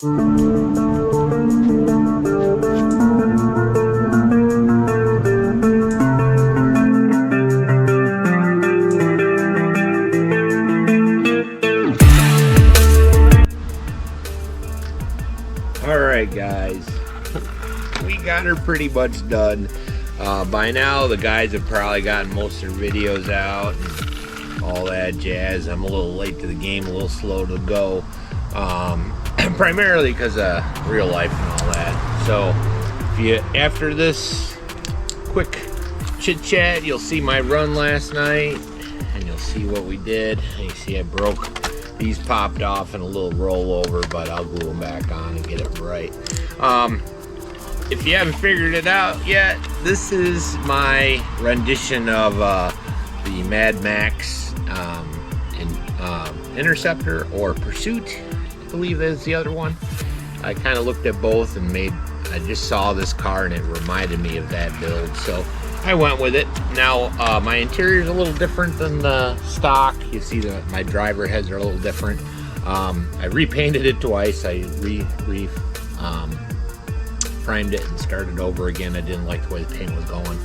Alright guys, we got her pretty much done. By now the guys have probably gotten most of their videos out and all that jazz. I'm a little late to the game, a little slow to go, primarily because of real life and all that. So if you, after this quick chit chat, you'll see my run last night and you'll see what we did. And you see I broke, these popped off in a little rollover, but I'll glue them back on and get it right. If you haven't figured it out yet, this is my rendition of the Mad Max Interceptor or Pursuit, I believe is the other one. I kind of looked at both and I just saw this car and it reminded me of that build, so I went with it. Now my interior is a little different than the stock. You see that my driver heads are a little different. I repainted it twice. I primed it and started over again. I didn't like the way the paint was going.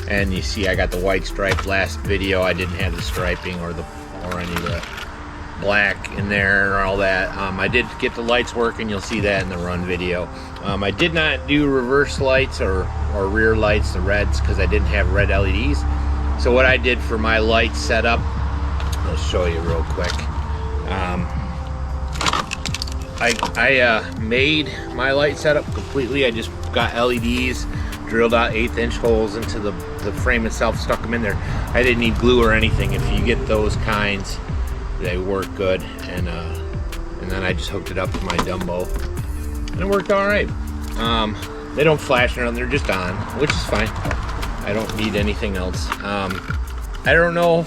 And you see I got the white stripe. Last video I didn't have the striping or any of the black in there or all that. I did get the lights working. You'll see that in the run video. I did not do reverse lights or rear lights, the reds, because I didn't have red LEDs. So what I did for my light setup, I'll show you real quick. I made my light setup completely. I just got LEDs, drilled out 1/8 inch holes into the frame itself, stuck them in there. I didn't need glue or anything. If you get those kinds, they work good. And then I just hooked it up to my Dumbo and it worked all right. They don't flash around, they're just on, which is fine. I don't need anything else. I don't know,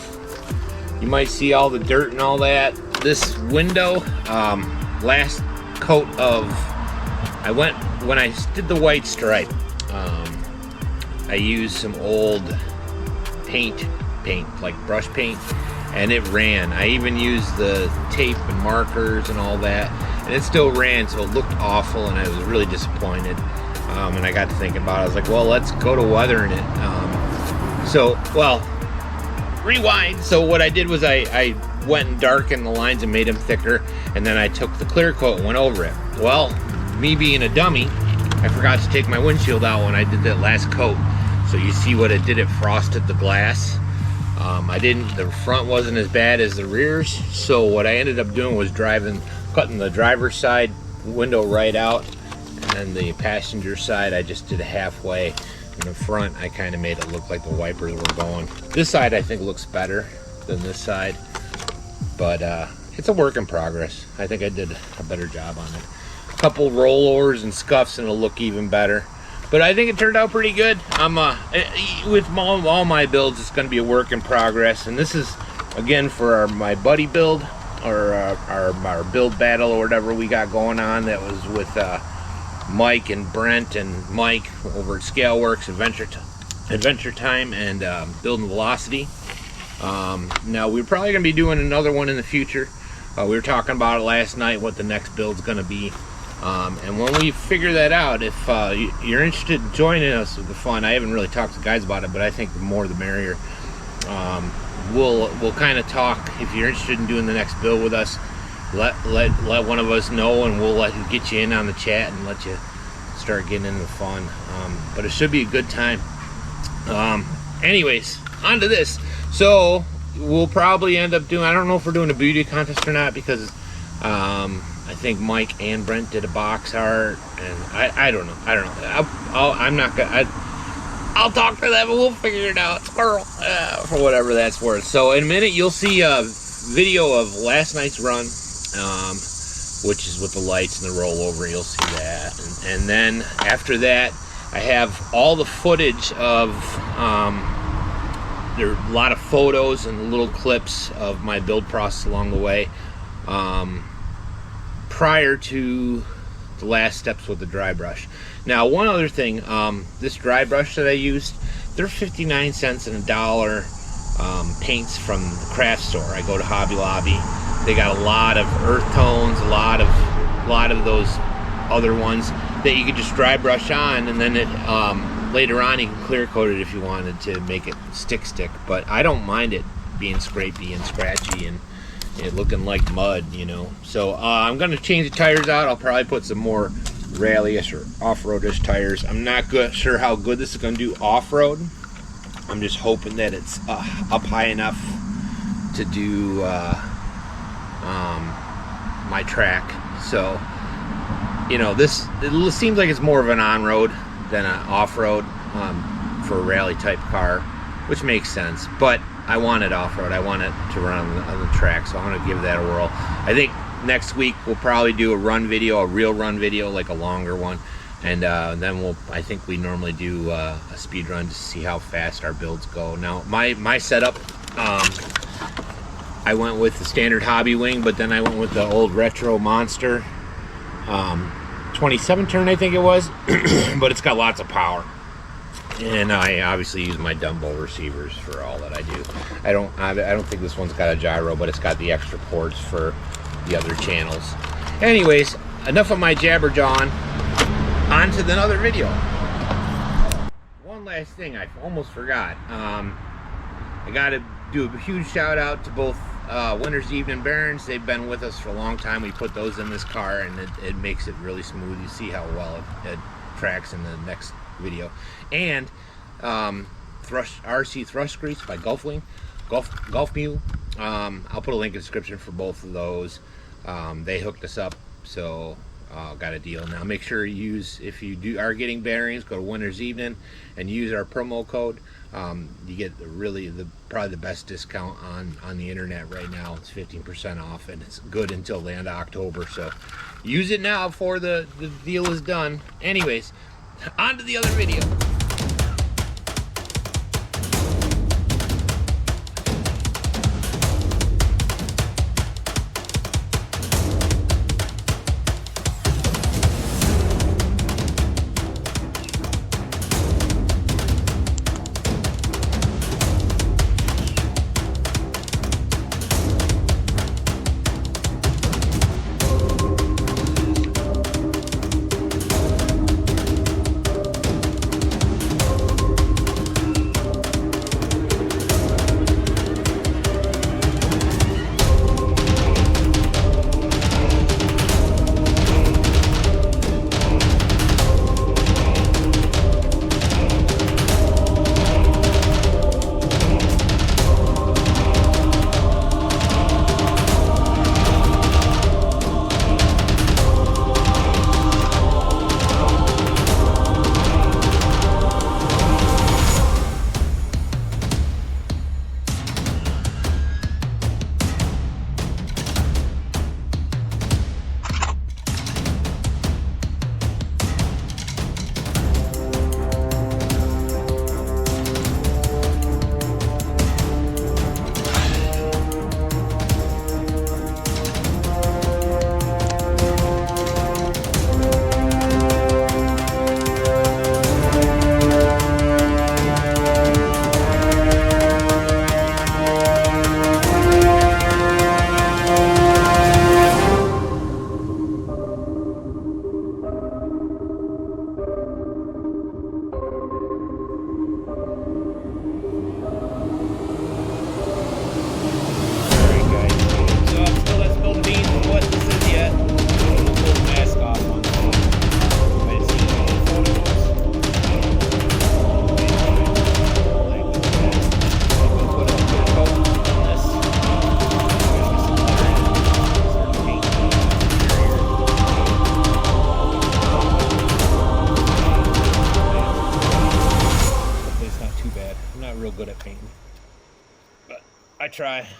you might see all the dirt and all that. This window, last coat of, when I did the white stripe, I used some old paint, like brush paint, and it ran. I even used the tape and markers and all that, and it still ran, so it looked awful, and I was really disappointed. And I got to thinking about it. I was like, well, let's go to weathering it. Rewind. So what I did was I went and darkened the lines and made them thicker, and then I took the clear coat and went over it. Well, me being a dummy, I forgot to take my windshield out when I did that last coat. So you see what it did, it frosted the glass. The front wasn't as bad as the rears, so what I ended up doing was cutting the driver's side window right out, and then the passenger side I just did a halfway. In the front I kind of made it look like the wipers were going. This side I think looks better than this side, but it's a work in progress. I think I did a better job on it. A couple rollovers and scuffs and it'll look even better, but I think it turned out pretty good. With all my builds, it's going to be a work in progress, and this is again for my buddy build, or our build battle or whatever we got going on. That was with Mike and Brent and Mike over at Scaleworks, Adventure Time, and Building Velocity. Now we're probably going to be doing another one in the future. We were talking about it last night, what the next build's going to be. And when we figure that out, if you're interested in joining us with the fun, I haven't really talked to guys about it, but I think the more the merrier. We'll kind of talk. If you're interested in doing the next build with us, let one of us know, and we'll get you in on the chat and let you start getting into the fun. But it should be a good time. Anyways, on to this. So we'll probably end up doing, I don't know if we're doing a beauty contest or not, because I think Mike and Brent did a box art, and I don't know. I'm not gonna. I'll talk to them and we'll figure it out. Squirrel, for whatever that's worth. So in a minute you'll see a video of last night's run, which is with the lights and the rollover. You'll see that, and then after that I have all the footage of. There are a lot of photos and little clips of my build process along the way. Prior to the last steps with the dry brush. Now, one other thing, this dry brush that I used, they're 59 cents and $1 paints from the craft store. I go to Hobby Lobby. They got a lot of earth tones, a lot of those other ones that you could just dry brush on, and then it later on you can clear coat it if you wanted to make it stick. But I don't mind it being scrapey and scratchy and it looking like mud, you know. So I'm going to change the tires out. I'll probably put some more rally-ish or off-roadish tires. I'm not sure how good this is going to do off-road. I'm just hoping that it's up high enough to do my track. So, you know, it seems like it's more of an on-road than an off-road for a rally type car, which makes sense. But I want it off-road. I want it to run on the track, so I'm going to give that a whirl. I think next week we'll probably do a run video, a real run video, like a longer one, and then I think we normally do a speed run to see how fast our builds go. Now my setup, I went with the standard hobby wing, but then I went with the old retro monster 27 turn, I think it was, but it's got lots of power. And I obviously use my Dumbo receivers for all that I do. I don't think this one's got a gyro, but it's got the extra ports for the other channels. Anyways, enough of my jabber-jawing. On to another video. One last thing I almost forgot. I got to do a huge shout out to both Winter's Evening bearings. They've been with us for a long time. We put those in this car, and it makes it really smooth. You see how well it tracks in the next video. And RC Thrust Grease by Golf Mule. I'll put a link in the description for both of those. They hooked us up, so got a deal. Now make sure you use, if you are getting bearings, go to Winter's Evening and use our promo code. You get probably the best discount on the internet right now. It's 15% off, and it's good until the end of October, so use it now before the deal is done. Anyways, on to the other video.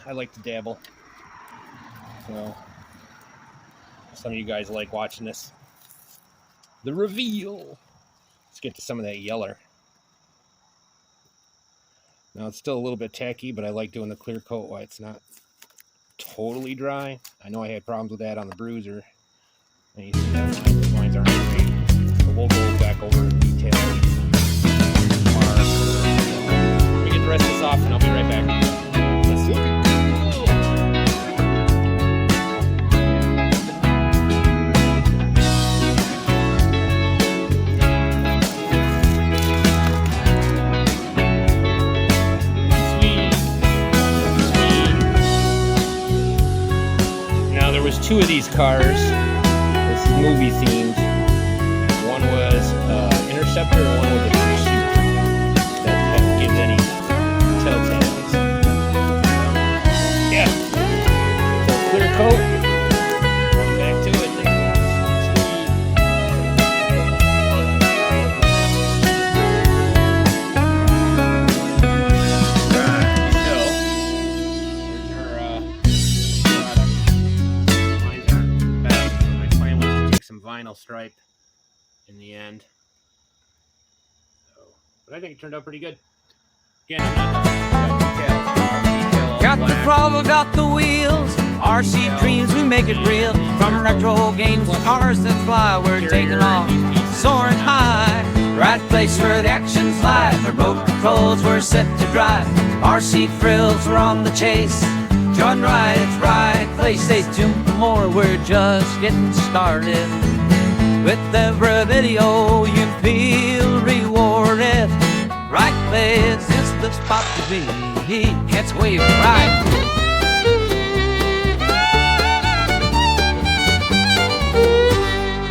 I like to dabble. So some of you guys like watching this. The reveal. Let's get to some of that yeller. Now it's still a little bit tacky, but I like doing the clear coat while it's not totally dry. I know I had problems with that on the Bruiser. And you see that the lines aren't great. So we'll go back over in detail. Let me get the rest of this off and I'll be right back. Let's look at these cars. This is movie themed. One was Interceptor and one was a Pursuit. That gives any telltales. Yeah. So clear coat. Back to it. Vinyl stripe in the end. So, but I think it turned out pretty good. Again, got the throttle, got the wheels, RC dreams, we make it real. From retro games to cars that fly, we're taking off, soaring high. Right place where the action's live, remote controls we're set to drive. RC thrills, we're on the chase. Join right, it's right place. Stay tuned for more, we're just getting started. With every video you feel rewarded. Right place is the spot to be. Catch wave right.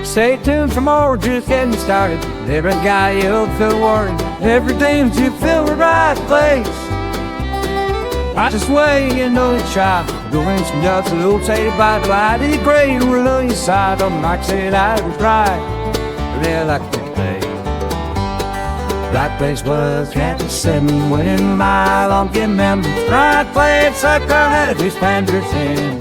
Stay tuned for more, we're just getting started. Every guy you'll feel worried. Everything you feel the right place. Right this way, you know you try. Going some nuts, a little tated by the light. It's great, we're on your side. On Mike said I was right. Really like to play. Right place was Canton 7, winning mile on Kim Members. Right place, sucker, had a 2 Spanders in.